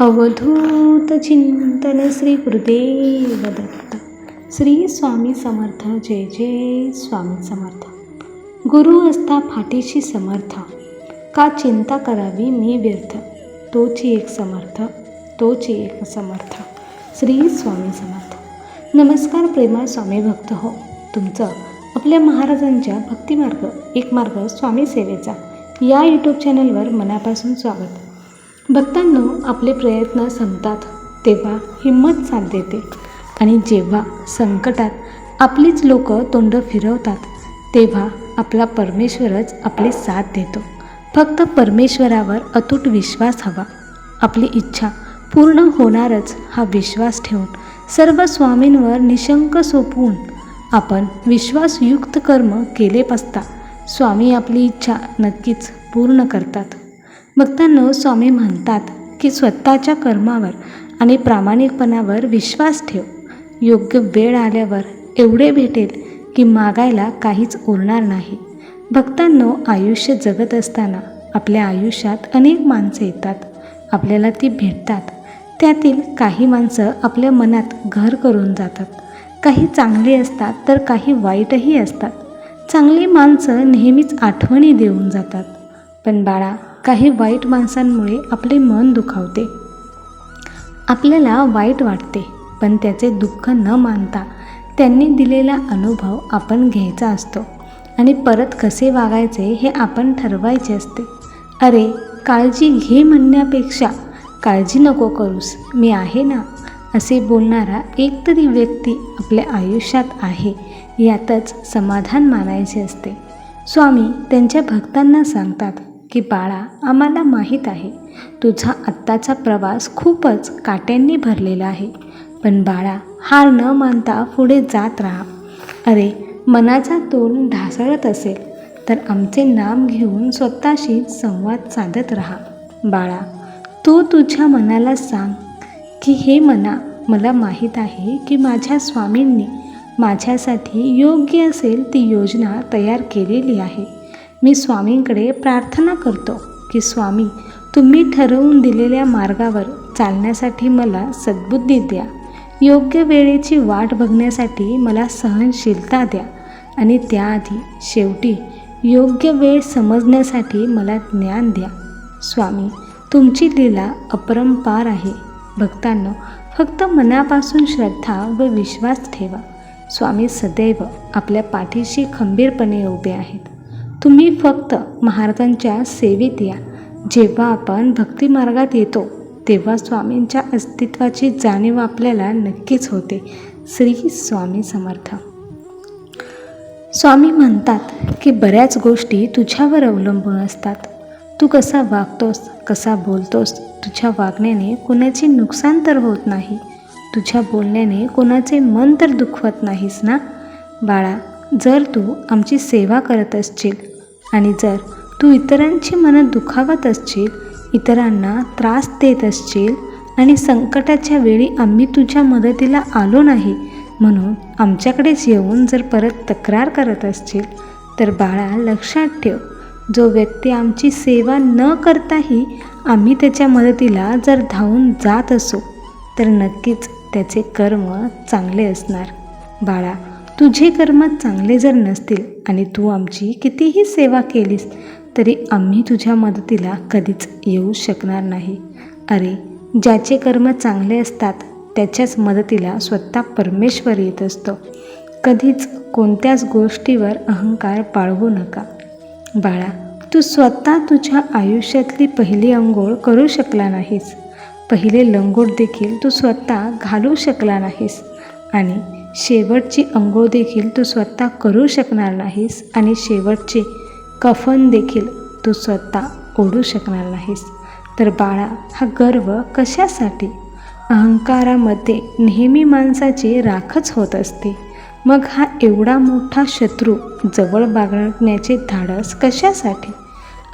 अवधूत चिंतन श्री गुरुदेव दत्त. श्री स्वामी समर्थ. जय जय स्वामी समर्थ. गुरु असता फाटीशी समर्थ, का चिंता करावी मी व्यर्थ. तोची एक समर्थ, तोची एक समर्थ. श्री स्वामी समर्थ. नमस्कार प्रेमळ स्वामी भक्त हो. तुमचं आपल्या महाराजांच्या भक्तिमार्ग एक मार्ग स्वामी सेवेचा या यूट्यूब चॅनलवर मनापासून स्वागत. भक्तांनो, आपले प्रयत्न संपतात तेव्हा हिंमत साथ देते आणि जेव्हा संकटात आपलीच लोक तोंड फिरवतात तेव्हा आपला परमेश्वरच आपली साथ देतो. फक्त परमेश्वरावर अतूट विश्वास हवा. आपली इच्छा पूर्ण होणारच हा विश्वास ठेवून सर्व स्वामींवर निशंक सोपवून आपण विश्वासयुक्त कर्म केले असता स्वामी आपली इच्छा नक्कीच पूर्ण करतात. भक्तांनो, स्वामी म्हणतात की स्वतःच्या कर्मावर आणि प्रामाणिकपणावर विश्वास ठेव. योग्य वेळ आल्यावर एवढे भेटेल की मागायला काहीच उरणार नाही. भक्तांनो, आयुष्य जगत असताना आपल्या आयुष्यात अनेक माणसं येतात, आपल्याला ती भेटतात. त्यातील काही माणसं आपल्या मनात घर करून जातात. काही चांगली असतात तर काही वाईटही असतात. चांगली माणसं नेहमीच आठवणी देऊन जातात, पण बाळा, काही वाईट माणसांमुळे आपले मन दुखावते. आपल्याला वाईट वाटते, पण त्याचे दुःख न मानता त्यांनी दिलेला अनुभव आपण घ्यायचा असतो आणि परत कसे वागायचे हे आपण ठरवायचे असते. अरे, काळजी घे म्हणण्यापेक्षा काळजी नको करूस, मी आहे ना, असे बोलणारा एकतरी व्यक्ती आपल्या आयुष्यात आहे यातच समाधान मानायचे असते. स्वामी त्यांच्या भक्तांना सांगतात की बाळा, आम्हाला माहीत आहे तुझा आत्ताचा प्रवास खूपच काट्यांनी भरलेला आहे, पण बाळा, हार न मानता पुढे जात राहा. अरे, मनाचा तोल ढासळत असेल तर आमचे नाम घेऊन स्वतःशी संवाद साधत राहा. बाळा, तू तुझ्या मनाला सांग की हे मना, मला माहीत आहे की माझ्या स्वामींनी माझ्यासाठी योग्य असेल ती योजना तयार केलेली आहे. मी स्वामींकडे प्रार्थना करतो की स्वामी, तुम्ही ठरवून दिलेल्या मार्गावर चालण्यासाठी मला सद्बुद्धी द्या. योग्य वेळेची वाट बघण्यासाठी मला सहनशीलता द्या आणि त्याआधी शेवटी योग्य वेळ समजण्यासाठी मला ज्ञान द्या. स्वामी, तुमची लीला अपरंपार आहे. भक्तांनो, फक्त मनापासून श्रद्धा व विश्वास ठेवा. स्वामी सदैव आपल्या पाठीशी खंबीरपणे उभे आहेत. तुम्ही फक्त महाराजांच्या सेवेत या. जेव्हा आपण भक्तिमार्गात येतो तेव्हा स्वामींच्या अस्तित्वाची जाणीव आपल्याला नक्कीच होते. श्री स्वामी समर्थ. स्वामी म्हणतात की बऱ्याच गोष्टी तुझ्यावर अवलंबून असतात. तू कसा वागतोस, कसा बोलतोस, तुझ्या वागण्याने कोणाचे नुकसान तर होत नाही, तुझ्या बोलण्याने कोणाचे मन तर दुखवत नाहीस ना. बाळा, जर तू आमची सेवा करत असशील आणि जर तू इतरांची मनं दुखावत असशील, इतरांना त्रास देत असशील आणि संकटाच्या वेळी आम्ही तुझ्या मदतीला आलो नाही म्हणून आमच्याकडेच येऊन जर परत तक्रार करत असशील, तर बाळा, लक्षात ठेव, जो व्यक्ती आमची सेवा न करताही आम्ही त्याच्या मदतीला जर धावून जात असू तर नक्कीच त्याचे कर्म चांगले असणार. बाळा, तुझे कर्म चांगले जर नसतील आणि तू आमची कितीही सेवा केलीस तरी आम्ही तुझ्या मदतीला कधीच येऊ शकणार नाही. अरे, ज्याचे कर्म चांगले असतात त्याच्याच मदतीला स्वतः परमेश्वर येत असतो. कधीच कोणत्याच गोष्टीवर अहंकार बाळगू नका. बाळा, तू स्वतः तुझ्या आयुष्यातली पहिली अंघोळ करू शकला नाहीस, पहिले लंगोट देखील तू स्वतः घालू शकला नाहीस आणि शेवटची अंघोळ देखील तू स्वतः करू शकणार नाहीस आणि शेवटचे कफन देखील तू स्वतः ओढू शकणार नाहीस. तर बाळा, हा गर्व कशासाठी? अहंकारामध्ये नेहमी माणसाची राखच होत असते. मग हा एवढा मोठा शत्रू जवळ बाळगण्याचे धाडस कशासाठी?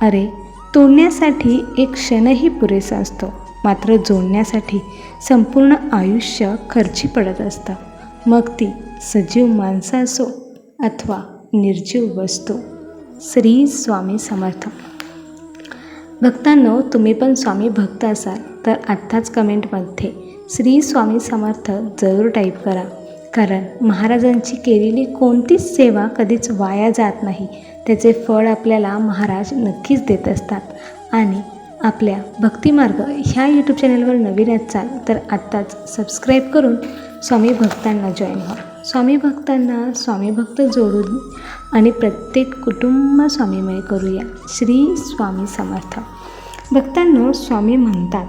अरे, तोडण्यासाठी एक क्षणही पुरेसा असतो, मात्र जोडण्यासाठी संपूर्ण आयुष्य खर्ची पडत असतं. मग ती सजीव माणसं असो अथवा निर्जीव वस्तू. श्री स्वामी समर्थ. भक्तांनो, तुम्ही पण स्वामी भक्त असाल तर आत्ताच कमेंटमध्ये श्री स्वामी समर्थ जरूर टाईप करा. कारण महाराजांची केलेली कोणतीच सेवा कधीच वाया जात नाही. त्याचे फळ आपल्याला महाराज नक्कीच देत असतात. आणि आपल्या भक्तिमार्ग ह्या यूट्यूब चॅनलवर नवीन असाल तर आत्ताच सबस्क्राईब करून स्वामी भक्तांना जॉईन व्हा. स्वामी भक्तांना स्वामी भक्त जोडून आणि प्रत्येक कुटुंब स्वामीमय करूया. श्री स्वामी समर्थ. भक्तांनो, स्वामी म्हणतात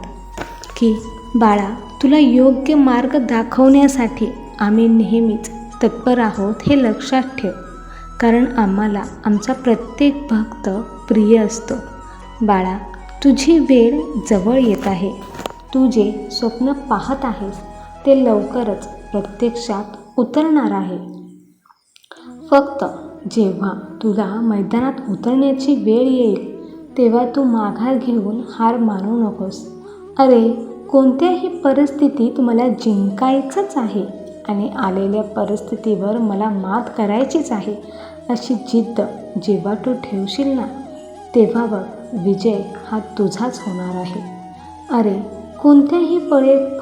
की बाळा, तुला योग्य मार्ग दाखवण्यासाठी आम्ही नेहमीच तत्पर आहोत हे लक्षात ठेव. कारण आम्हाला आमचा प्रत्येक भक्त प्रिय असतो. बाळा, तुझी वेळ जवळ येत आहे. तू जे स्वप्न पाहत आहेस ते लवकरच प्रत्यक्षात उतरणार आहे. फक्त जेव्हा तुला मैदानात उतरण्याची वेळ येईल तेव्हा तू माघार घेऊन हार मानू नकोस. अरे, कोणत्याही परिस्थितीत मला जिंकायचंच आहे आणि आलेल्या परिस्थितीवर मला मात करायचीच आहे अशी जिद्द जेव्हा तू ठेवशील ना, तेव्हा बघ, विजय हा तुझाच होणार आहे. अरे, कोणत्याही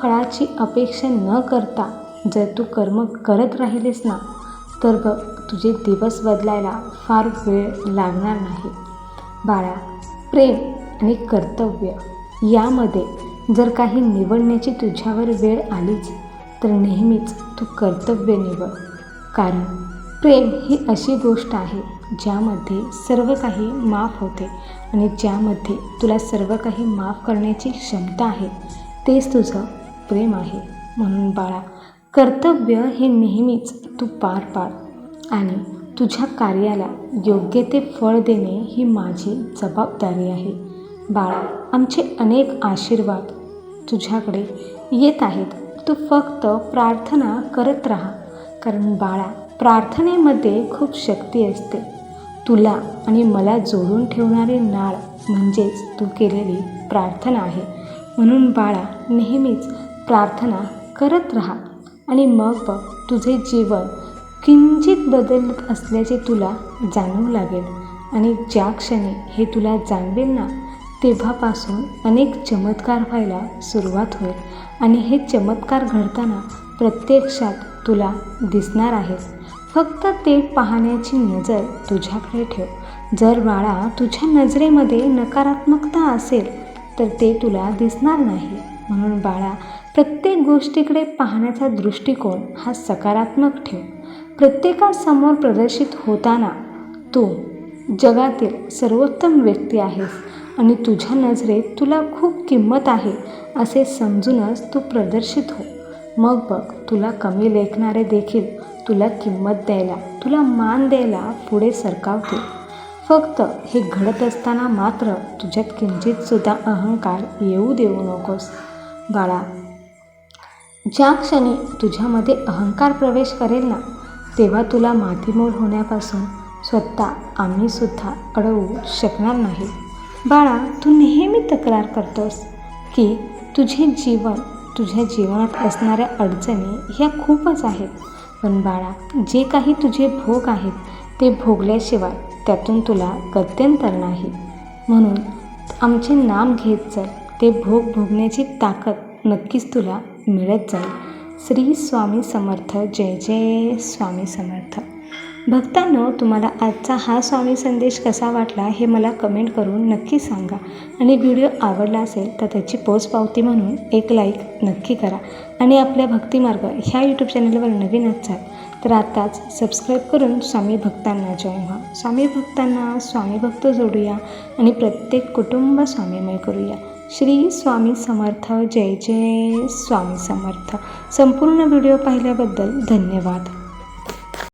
फळाची अपेक्षा न करता जर तू कर्म करत राहिलेस ना, तर बघ, तुझे दिवस बदलायला फार वेळ लागणार नाही. बाळा, प्रेम आणि कर्तव्य यामध्ये जर काही निवडण्याची तुझ्यावर वेळ आलीच तर नेहमीच तू कर्तव्य निवड. कारण प्रेम ही अशी गोष्ट आहे ज्यामध्ये सर्व काही माफ होते आणि ज्यामध्ये तुला सर्व काही माफ करण्याची क्षमता आहे. तेच तुझं प्रेम आहे. म्हणून बाळा, कर्तव्य हे नेहमीच तू पार पाड आणि तुझ्या कार्याला योग्य ते फळ देणे ही माझी जबाबदारी आहे. बाळा, आमचे अनेक आशीर्वाद तुझ्याकडे येत आहेत. तू फक्त प्रार्थना करत राहा. कारण बाळा, प्रार्थनेमध्ये खूप शक्ती असते. तुला आणि मला जोडून ठेवणारे नाळ म्हणजेच तू केलेली प्रार्थना आहे. म्हणून बाळा, नेहमीच प्रार्थना करत राहा आणि मग बघ, तुझे जीवन किंचित बदलत असल्याचे तुला जाणवू लागेल. आणि ज्या क्षणी हे तुला जाणवेल ना, तेव्हापासून अनेक चमत्कार व्हायला सुरुवात होईल. आणि हे चमत्कार घडताना प्रत्यक्षात तुला दिसणार आहेत. फक्त ते पाहण्याची नजर तुझ्याकडे ठेव. जर बाळा तुझ्या नजरेमध्ये नकारात्मकता असेल तर ते तुला दिसणार नाही. म्हणून बाळा, प्रत्येक गोष्टीकडे पाहण्याचा दृष्टिकोन हा सकारात्मक ठेव. प्रत्येकासमोर प्रदर्शित होताना तू जगातील सर्वोत्तम व्यक्ती आहेस आणि तुझ्या नजरेत तुला खूप किंमत आहे असे समजूनच तू प्रदर्शित हो. मग बघ, तुला कमी लेखणारे देखील तुला किंमत द्यायला, तुला मान द्यायला पुढे सरकावतील. फक्त हे घडत असताना मात्र तुझ्यात किंचितसुद्धा अहंकार येऊ देऊ नकोस. बाळा, ज्या क्षणी तुझ्यामध्ये अहंकार प्रवेश करेल ना, तेव्हा तुला मातीमोल होण्यापासून स्वतः आम्हीसुद्धा अडवू शकणार नाही. बाळा, तू नेहमी तक्रार करतोस की तुझ्या जीवनात असणाऱ्या अडचणी ह्या खूपच आहेत. पण बाळा, जे काही तुझे भोग आहेत ते भोगल्याशिवाय त्यातून तुला गत्यंतर नाही. म्हणून आमचे नाम घेत चल. ते भोग भोगण्याची ताकद नक्कीच तुला मिळत जाईल. श्री स्वामी समर्थ. जय जय स्वामी समर्थ. भक्तांनो, तुम्हाला आजचा हा स्वामी संदेश कसा वाटला हे मला कमेंट करून नक्की सांगा. आणि व्हिडिओ आवडला असेल तर त्याची पोचपावती म्हणून एक लाईक नक्की करा. आणि आपल्या भक्तिमार्ग ह्या यूट्यूब चॅनलवर नवीन असाल तर आताच सबस्क्राईब करून स्वामी भक्तांना जॉईन व्हा. स्वामी भक्तांना स्वामी भक्त जोडूया आणि प्रत्येक कुटुंब स्वामीमय करूया. श्री स्वामी समर्थ. जय जय स्वामी समर्थ. संपूर्ण व्हिडिओ पाहिल्याबद्दल धन्यवाद.